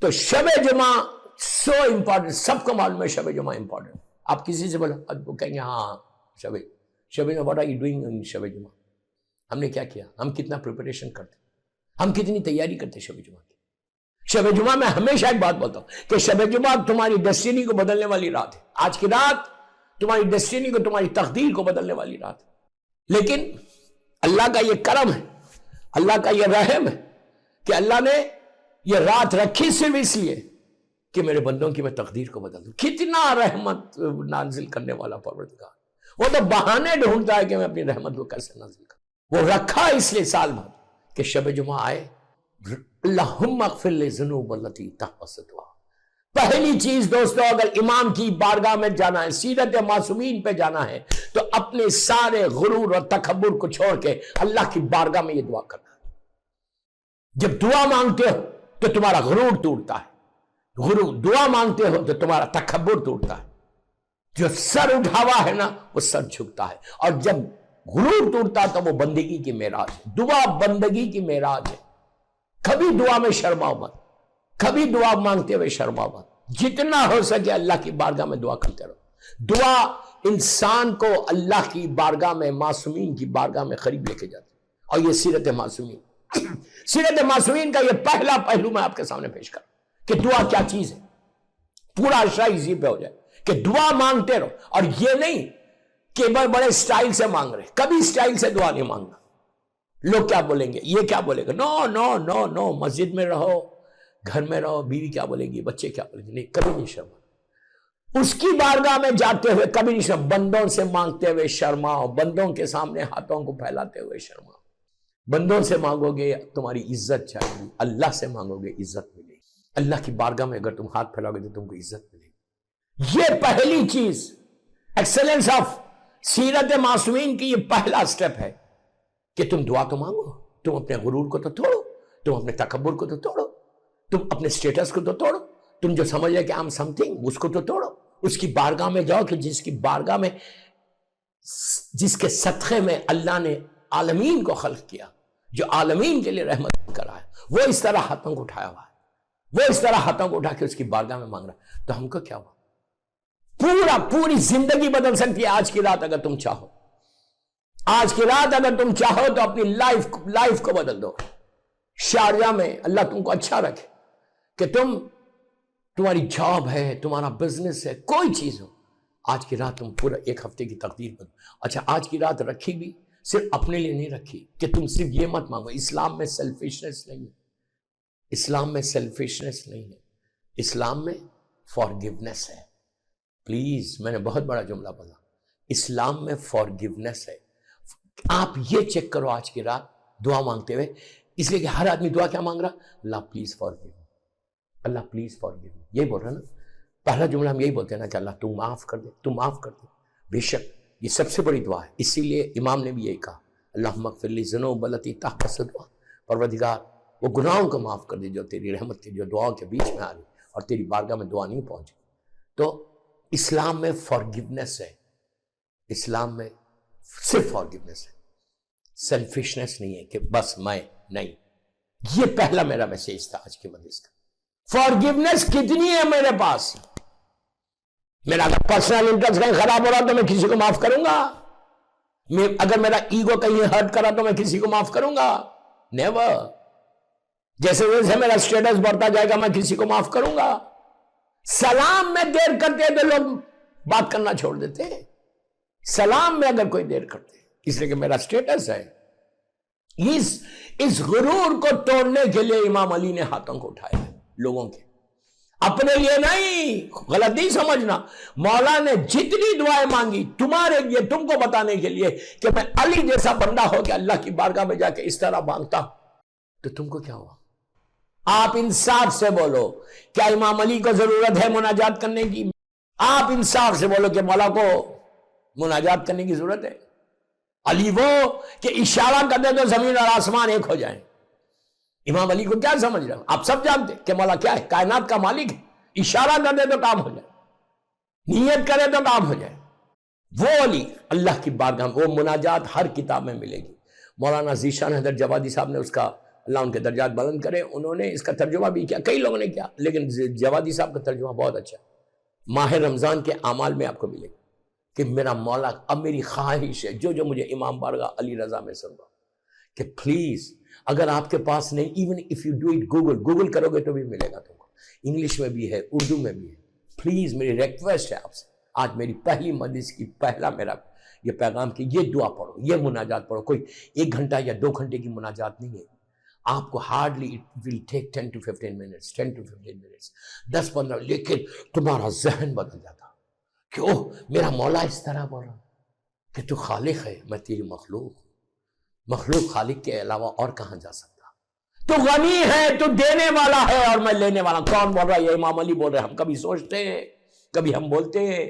تو شب جمعہ سو امپورٹنٹ، سب کو معلوم ہے شب جمعہ امپورٹنٹ. آپ کسی سے بولو وہ کہیں گے ہاں شب جمعہ، what are you doing in شب جمعہ؟ ہم نے کیا کیا، ہم کتنا پریپریشن کرتے، ہم کتنی تیاری کرتے شب جمعہ کی. شب جمعہ میں ہمیشہ ایک بات بولتا ہوں کہ شب جمعہ تمہاری ڈیسٹینی کو بدلنے والی رات ہے. آج کی رات تمہاری ڈیسٹینی کو، تمہاری تقدیر کو بدلنے والی رات ہے. لیکن اللہ کا یہ کرم ہے، اللہ کا یہ رحم ہے کہ اللہ نے یہ رات رکھی صرف اس لیے کہ میرے بندوں کی میں تقدیر کو بدل دوں. کتنا رحمت نازل کرنے والا پروردگار. وہ تو بہانے ڈھونڈتا ہے کہ میں اپنی رحمت کو کیسے نازل کروں. وہ رکھا اس لیے سال بھر کہ شب جمعہ آئے، اللہم اغفر لی ذنوب التی تحبسطها. پہلی چیز دوستو، اگر امام کی بارگاہ میں جانا ہے، سیرت معصومین پہ جانا ہے، تو اپنے سارے غرور اور تکبر کو چھوڑ کے اللہ کی بارگاہ میں یہ دعا کرنا ہے. جب دعا مانگتے ہو تو تمہارا غرور ٹوٹتا ہے، دعا مانگتے ہو تو تمہارا تکبر ٹوٹتا ہے. جو سر اٹھا ہوا ہے نا وہ سر جھکتا ہے، اور جب غرور ٹوٹتا ہے تو وہ بندگی کی معراج ہے. دعا بندگی کی معراج ہے. کبھی دعا میں شرماؤ مت، کبھی دعا مانگتے ہوئے شرماؤ مت. جتنا ہو سکے اللہ کی بارگاہ میں دعا کرتے رہو. دعا انسان کو اللہ کی بارگاہ میں، معصومین کی بارگاہ میں قریب لے کے جاتی ہے. اور یہ سیرت معصومین، سیرت معصومین کا یہ پہلا پہلو میں آپ کے سامنے پیش کروں کہ دعا کیا چیز ہے. پورا اشرا اسی پہ ہو جائے کہ دعا مانگتے رہو. اور یہ نہیں کہ بڑے سٹائل سے مانگ رہے، کبھی سٹائل سے دعا نہیں مانگنا. لوگ کیا بولیں گے، یہ کیا بولے گا، نو نو نو نو. مسجد میں رہو، گھر میں رہو، بیوی کیا بولے گی، بچے کیا بولیں گے، نہیں، کبھی نہیں شرما. اس کی بارگاہ میں جاتے ہوئے کبھی نہیں شرما. بندوں سے مانگتے ہوئے شرماؤ، بندوں کے سامنے ہاتھوں کو پھیلاتے ہوئے شرماؤ. بندوں سے مانگو گے تمہاری عزت جائے گی، اللہ سے مانگو گے عزت ملے گی. اللہ کی بارگاہ میں اگر تم ہاتھ پھیلاؤ گے تو تم کو عزت ملے گی. یہ پہلی چیز، ایکسلنس آف سیرت معصومین کی یہ پہلا سٹیپ ہے کہ تم دعا تو مانگو. تم اپنے غرور کو تو توڑو، تم اپنے تکبر کو تو توڑو، تم اپنے سٹیٹس کو تو توڑو، تم جو سمجھ رہے کہ I'm something اس کو تو توڑو. اس کی بارگاہ میں جاؤ کہ جس کی بارگاہ میں، جس کے صدقے میں اللہ نے عالمین کو خلق کیا، جو عالمین کے لیے رحمت کرا ہے، وہ اس طرح ہاتھوں کو اٹھایا ہوا ہے، وہ اس طرح ہاتھوں کو اٹھا کے اس کی بارگاہ میں مانگ رہا ہے. تو ہم کو کیا ہوا، پوری زندگی بدل سکتی ہے آج کی رات اگر تم چاہو. آج کی رات اگر تم چاہو تو اپنی لائف کو بدل دو. شارجہ میں اللہ تم کو اچھا رکھے کہ تمہاری جاب ہے، تمہارا بزنس ہے، کوئی چیز ہو، آج کی رات تم پورا ایک ہفتے کی تقدیر بدلو. اچھا آج کی رات رکھی بھی صرف اپنے لیے نہیں رکھی کہ تم صرف یہ مت مانگو. اسلام میں سیلفشنس نہیں ہے، اسلام میں سیلفشنس نہیں ہے، اسلام میں فارگیونیس ہے. پلیز، میں نے بہت بڑا جملہ بولا، اسلام میں فارگیونیس ہے. آپ یہ چیک کرو آج کی رات دعا مانگتے ہوئے، اس لیے کہ ہر آدمی دعا کیا مانگ رہا، Allah please forgive, Allah please forgive. یہی بول رہا نا، پہلا جملہ ہم یہی بولتے ہیں نا کہ اللہ تو معاف کر دے، تو معاف کر دے. بے شک یہ سب سے بڑی دعا ہے. اسی لیے امام نے بھی یہی کہا، اللہم اغفر لی ذنوب التی تحبسطها. پروردگار وہ گناہوں کو معاف کر دے جو تیری رحمت کے، جو دعاؤں کے بیچ میں آ رہی اور تیری بارگاہ میں دعا نہیں پہنچی. تو اسلام میں فارگیونیس ہے، اسلام میں صرف فارگیونیس ہے، سیلفشنس نہیں ہے کہ بس میں نہیں. یہ پہلا میرا میسیج تھا آج کے مجلس کا. فارگیونیس کتنی ہے میرے پاس. میرا اگر پرسنل انٹرسٹ کہیں خراب ہو رہا تو میں کسی کو معاف کروں گا. اگر میرا ایگو کہیں ہرٹ کرا تو میں کسی کو معاف کروں گا؟ نیور. جیسے جیسے میرا سٹیٹس بڑھتا جائے گا میں کسی کو معاف کروں گا. سلام میں دیر کرتے تو لوگ بات کرنا چھوڑ دیتے ہیں. سلام میں اگر کوئی دیر کرتے اس لیے کہ میرا سٹیٹس ہے. اس غرور کو توڑنے کے لیے امام علی نے ہاتھوں کو اٹھایا لوگوں کے، اپنے لیے نہیں. غلط نہیں سمجھنا، مولا نے جتنی دعائیں مانگی تمہارے لیے، تم کو بتانے کے لیے کہ میں علی جیسا بندہ ہو کے اللہ کی بارگاہ میں جا کے اس طرح مانگتا ہوں. تو تم کو کیا ہوا؟ آپ انصاف سے بولو، کیا امام علی کو ضرورت ہے مناجات کرنے کی؟ آپ انصاف سے بولو کہ مولا کو مناجات کرنے کی ضرورت ہے؟ علی وہ کہ اشارہ کر دے تو زمین اور آسمان ایک ہو جائیں. امام علی کو کیا سمجھ رہے ہو؟ آپ سب جانتے کہ مولا کیا ہے، کائنات کا مالک ہے. اشارہ کر دے تو کام ہو جائے، نیت کرے تو کام ہو جائے. وہ علی اللہ کی بارگاہ میں، وہ مناجات ہر کتاب میں ملے گی. مولانا ذیشان حیدر جوادی صاحب نے اس کا اللہ ان کے درجات بلند کرے، انہوں نے اس کا ترجمہ بھی کیا، کئی لوگوں نے کیا، لیکن جوادی صاحب کا ترجمہ بہت اچھا ہے۔ ماہ رمضان کے اعمال میں آپ کو ملے گا کہ میرا مولا، اب میری خواہش ہے جو مجھے امام بارگاہ علی رضا میں سن رہا کہ پلیز اگر آپ کے پاس نہیں، even if you do it Google کرو گے تو بھی ملے گا تم کو، انگلش میں بھی ہے، اردو میں بھی ہے، پلیز میری ریکویسٹ ہے آپ سے، آج میری پہلی مجلس کی پہلا میرا یہ پیغام کہ یہ دعا پڑھو، یہ مناجات پڑھو، کوئی 1 گھنٹہ یا 2 گھنٹے کی مناجات نہیں ہے، آپ کو hardly it will take 10 to 15 minutes 10 to 15 minutes 10-15، لیکن تمہارا ذہن بدل جاتا کہ اوہ میرا مولا اس طرح بول رہا کہ تو خالق ہے، میں تیری مخلوق خالق کے علاوہ اور کہاں جا سکتا، تو غنی ہے، تو دینے والا ہے اور میں لینے والا۔ کون بول رہا ہے؟ یہ امام علی بول رہے ہیں۔ ہم کبھی سوچتے ہیں، کبھی ہم بولتے ہیں،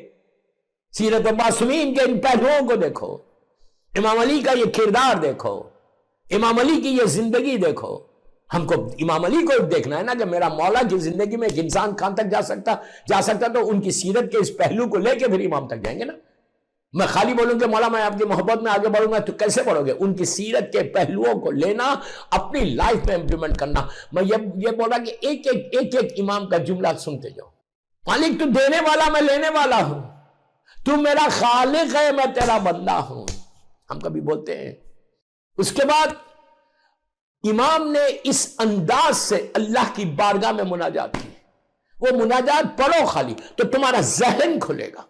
سیرت معصومین کے ان پہلوؤں کو دیکھو، امام علی کا یہ کردار دیکھو، امام علی کی یہ زندگی دیکھو۔ ہم کو امام علی کو دیکھنا ہے نا کہ میرا مولا کی زندگی میں ایک انسان کہاں تک جا سکتا تو ان کی سیرت کے اس پہلو کو لے کے پھر امام تک جائیں گے نا۔ میں خالی بولوں کہ مولا میں آپ کی محبت میں آگے بڑھوں گا تو کیسے بڑھو گے؟ ان کی سیرت کے پہلوؤں کو لینا، اپنی لائف میں امپلیمنٹ کرنا۔ میں یہ بول رہا کہ ایک امام کا جملہ سنتے جاؤ، مالک تو دینے والا، میں لینے والا ہوں، تو میرا خالق ہے، میں تیرا بندہ ہوں۔ ہم کبھی بولتے ہیں۔ اس کے بعد امام نے اس انداز سے اللہ کی بارگاہ میں مناجات کی، وہ مناجات پڑھو خالی تو تمہارا ذہن کھلے گا۔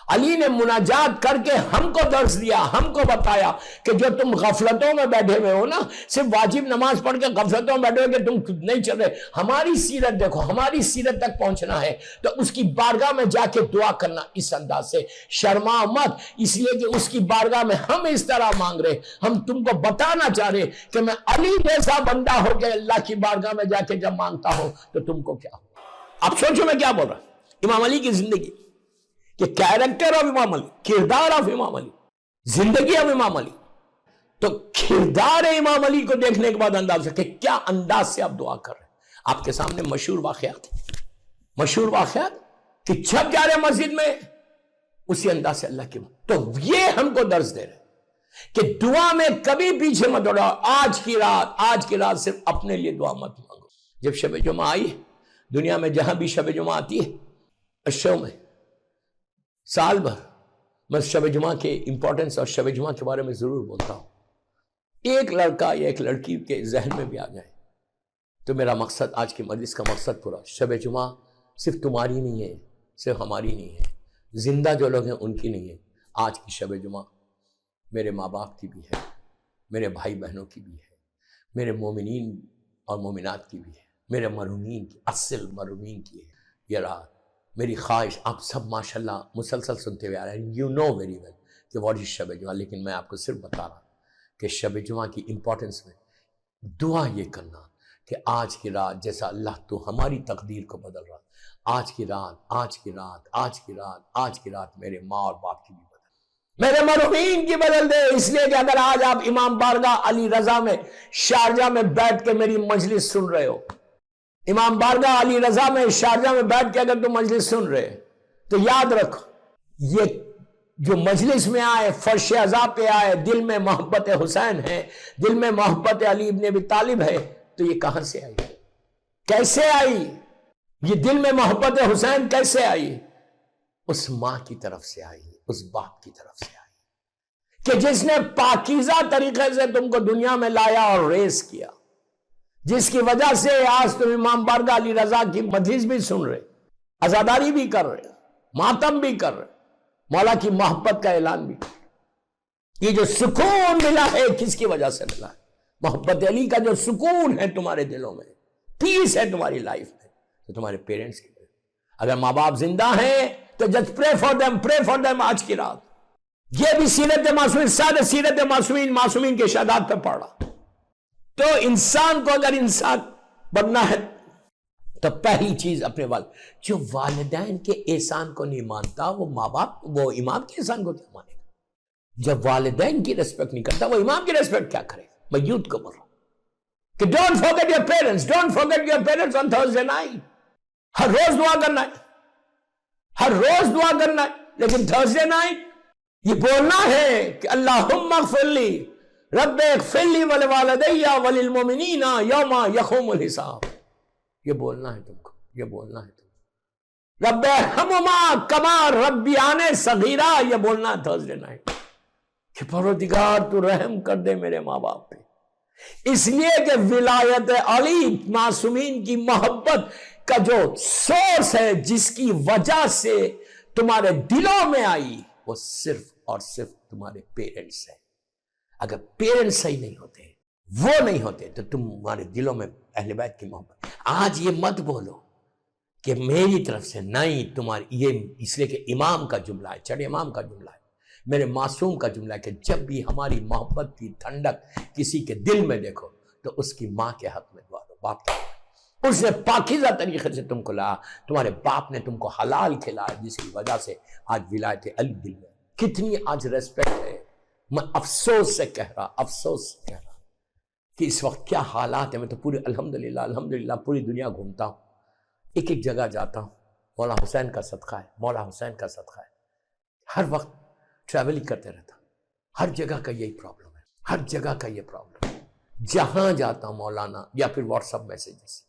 علی نے مناجات کر کے ہم کو درس دیا، ہم کو بتایا کہ جو تم غفلتوں میں بیٹھے ہوئے ہو نا، صرف واجب نماز پڑھ کے غفلتوں میں بیٹھے ہو کہ تم نہیں چل رہے، ہماری سیرت دیکھو، ہماری سیرت تک پہنچنا ہے تو اس کی بارگاہ میں جا کے دعا کرنا اس انداز سے، شرما مت، اس لیے کہ اس کی بارگاہ میں ہم اس طرح مانگ رہے، ہم تم کو بتانا چاہ رہے کہ میں علی جیسا بندہ ہو کے اللہ کی بارگاہ میں جا کے جب مانگتا ہوں تو تم کو کیا ہو۔ اب سوچو میں کیا بول رہا ہوں۔ امام علی کی زندگی کہ کیریکٹر آف امام علی، کردار آف امام علی، زندگی آف امام علی، تو کردار امام علی کو دیکھنے کے بعد انداز ہے کہ کیا انداز سے آپ دعا کر رہے ہیں۔ آپ کے سامنے مشہور واقعات کہ جب جا رہے مسجد میں اسی انداز سے اللہ کی بات، تو یہ ہم کو درس دے رہے کہ دعا میں کبھی پیچھے مت دوڑو۔ آج کی رات صرف اپنے لیے دعا مت مانگو۔ جب شب جمعہ آئی، دنیا میں جہاں بھی شب جمعہ آتی ہے، اشو میں سال بھر میں شب جمعہ کے امپورٹنس اور شب جمعہ کے بارے میں ضرور بولتا ہوں۔ ایک لڑکا یا ایک لڑکی کے ذہن میں بھی آ جائے تو میرا مقصد، آج کی مجلس کا مقصد پورا۔ شب جمعہ صرف تمہاری نہیں ہے، صرف ہماری نہیں ہے، زندہ جو لوگ ہیں ان کی نہیں ہے۔ آج کی شب جمعہ میرے ماں باپ کی بھی ہے، میرے بھائی بہنوں کی بھی ہے، میرے مومنین اور مومنات کی بھی ہے، میرے مرحومین کی، اصل مرحومین کی ہے یہ رات۔ میری خواہش، آپ سب ماشاءاللہ مسلسل سنتے ہوئے آ رہے ہیں، یو نو ویری ویل کہ واٹ از شب جمعہ، لیکن میں آپ کو صرف بتا رہا کہ شب جمعہ کی امپورٹنس میں دعا یہ کرنا کہ آج کی رات جیسا اللہ تو ہماری تقدیر کو بدل رہا، آج کی رات میرے ماں اور باپ کی بھی بدل، میرے مرحومین کی بدل دے۔ اس لیے کہ اگر آج آپ امام بارگاہ علی رضا میں شارجہ میں بیٹھ کے میری مجلس سن رہے ہو، امام بارگاہ علی رضا میں شارجہ میں بیٹھ کے اگر تم مجلس سن رہے تو یاد رکھو، یہ جو مجلس میں آئے، فرش عزا پہ آئے، دل میں محبت حسین ہے، دل میں محبت علی ابن ابی طالب ہے، تو یہ کہاں سے آئی، کیسے آئی؟ یہ دل میں محبت حسین کیسے آئی؟ اس ماں کی طرف سے آئی، اس باپ کی طرف سے آئی کہ جس نے پاکیزہ طریقے سے تم کو دنیا میں لایا اور ریس کیا، جس کی وجہ سے آج تم امام بارگاہ علی رضا کی مجلس بھی سن رہے، عزاداری بھی کر رہے، ماتم بھی کر رہے، مولا کی محبت کا اعلان بھی کر رہے۔ یہ جو سکون ملا ہے کس کی وجہ سے ملا ہے؟ محبت علی کا جو سکون ہے تمہارے دلوں میں، پیس ہے تمہاری لائف میں، تو تمہارے پیرنٹس کی وجہ۔ اگر ماں باپ زندہ ہیں تو جسٹ پرے فار دیم آج کی رات۔ یہ بھی سیرت معصومین، سارے سیرت معصومین کے شہادات پہ پڑھ رہا۔ تو انسان کو اگر انسان بننا ہے تو پہلی چیز اپنے جو والدین کے احسان کو نہیں مانتا، وہ ماں باپ، وہ امام کے احسان کو کیا مانے گا؟ جب والدین کی ریسپیکٹ نہیں کرتا، وہ امام کی ریسپیکٹ کیا کرے؟ میں یوتھ کو بول رہا ہوں کہ don't forget your parents on Thursday night. ہر روز دعا کرنا ہے، لیکن تھرسڈے نائٹ یہ بولنا ہے کہ اللہم اغفر لی رب اغفر لی ولوالدی وللمؤمنین یوم یقوم الحساب. یہ بولنا ہے تم کو، یہ بولنا ہے تم کو. رب ارحمہما کما ربیان صغیرا، یہ بولنا ہے تھرسڈے نائٹ کہ پروردگار تو رحم کر دے میرے ماں باپ پہ. اس لیے کہ ولایت علی معصومین کی محبت کا جو سورس ہے، جس کی وجہ سے تمہارے دلوں میں آئی، وہ صرف اور صرف تمہارے پیرنٹس ہیں. اگر پیرنٹس صحیح نہیں ہوتے، وہ نہیں ہوتے، تو تمہارے دلوں میں اہل بیت کی محبت. آج یہ مت بولو کہ میری طرف سے نہیں، تمہاری یہ اس لیے کہ امام کا جملہ ہے، چڑھ امام کا جملہ ہے، میرے معصوم کا جملہ ہے کہ جب بھی ہماری محبت کی ٹھنڈک کسی کے دل میں دیکھو تو اس کی ماں کے حق میں دعا دو، باپ کے حق میں. اس نے پاکیزہ طریقے سے تم کو لایا، تمہارے باپ نے تم کو حلال کھلایا، جس کی وجہ سے آج ولایت علی دل میں. کتنی آج ریسپیکٹ ہے. میں افسوس سے کہہ رہا کہ اس وقت کیا حالات ہیں. میں تو پوری الحمدللہ پوری دنیا گھومتا ہوں، ایک ایک جگہ جاتا ہوں. مولا حسین کا صدقہ ہے، مولا حسین کا صدقہ ہے. ہر وقت ٹریول کرتے رہتا، ہر جگہ کا یہی پرابلم ہے، ہر جگہ کا یہ پرابلم ہے. جہاں جاتا ہوں مولانا یا پھر واٹس اپ میسیجز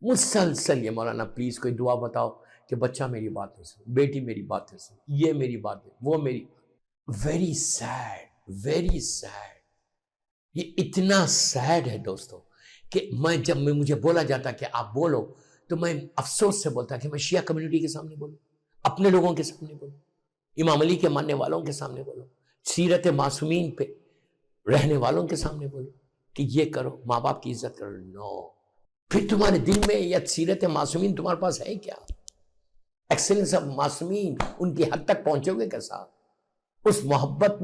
مسلسل یہ، مولانا پلیز کوئی دعا بتاؤ کہ بچہ میری بات نہیں سن، بیٹی میری بات نہیں سن، یہ میری بات نہیں، وہ میری. Very sad, very sad. یہ اتنا سیڈ ہے دوستو کہ جب مجھے بولا جاتا کہ آپ بولو تو میں افسوس سے بولتا کہ میں شیعہ کمیونٹی کے سامنے بولوں، اپنے لوگوں کے سامنے بولوں، امام علی کے ماننے والوں کے سامنے بولوں، سیرت معصومین پہ رہنے والوں کے سامنے بولوں کہ یہ کرو، ماں باپ کی عزت کرو. نو. پھر تمہارے دل میں یا سیرت معصومین تمہارے پاس ہے کیا؟ ایکسلنس آف معصومین، ان کی حد تک پہنچو گے کیسا؟ اس محبت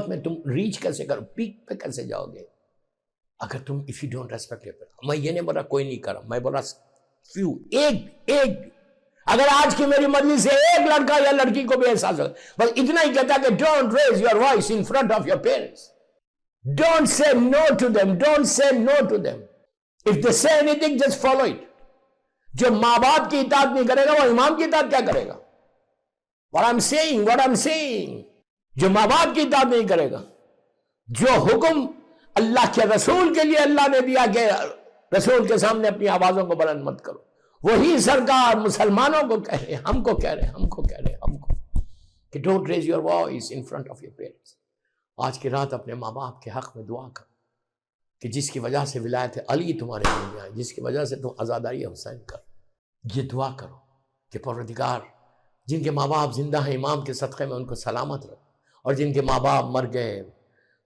میں تم ریچ کیسے کرو، پیک پہ کیسے جاؤ گے اگر تم if you don't respect your parents. میں یہ نہیں بولا کوئی نہیں کرا، میں بولا فیو، ایک اگر آج کی میری مجلس سے ایک لڑکا یا لڑکی کو بھی احساس ہو، بس اتنا ہی کہتا کہ don't raise your voice in front of your parents. Don't say no to them. Don't say no to them. If they say anything, just follow it. جو ماں باپ کی اطاعت نہیں کرے گا وہ امام کی اطاعت کیا کرے گا؟ What I'm saying. جو ماں باپ کی اطاعت نہیں کرے گا، جو حکم اللہ کے رسول کے لیے اللہ نے دیا کہ رسول کے سامنے اپنی آوازوں کو بلند مت کرو، وہی سرکار مسلمانوں کو کہہ رہے ہیں، ہم کو کہہ رہے ہیں کہ don't raise your voice in front of your parents. آج کی رات اپنے ماں باپ کے حق میں دعا کرو کہ جس کی وجہ سے ولایت علی تمہارے دل میں آئے، جس کی وجہ سے تم عزاداری حسین کرو. یہ دعا کرو کہ پروردگار جن کے ماں باپ زندہ ہیں امام کے صدقے میں ان کو سلامت رکھ، اور جن کے ماں باپ مر گئے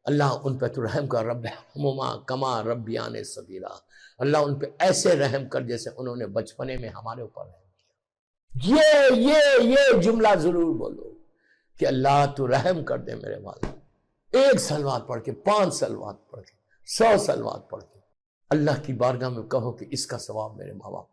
اللہ ان پہ تو رحم کر. رب ارحمہما کما ربیان صغیرا، اللہ ان پہ ایسے رحم کر جیسے انہوں نے بچپنے میں ہمارے اوپر رحم کیا. یہ جملہ ضرور بولو کہ اللہ تو رحم کر دے میرے والد. 1 صلوات پڑھ کے، 5 صلوات پڑھ کے، 100 صلوات پڑھ کے اللہ کی بارگاہ میں کہو کہ اس کا ثواب میرے ماں باپ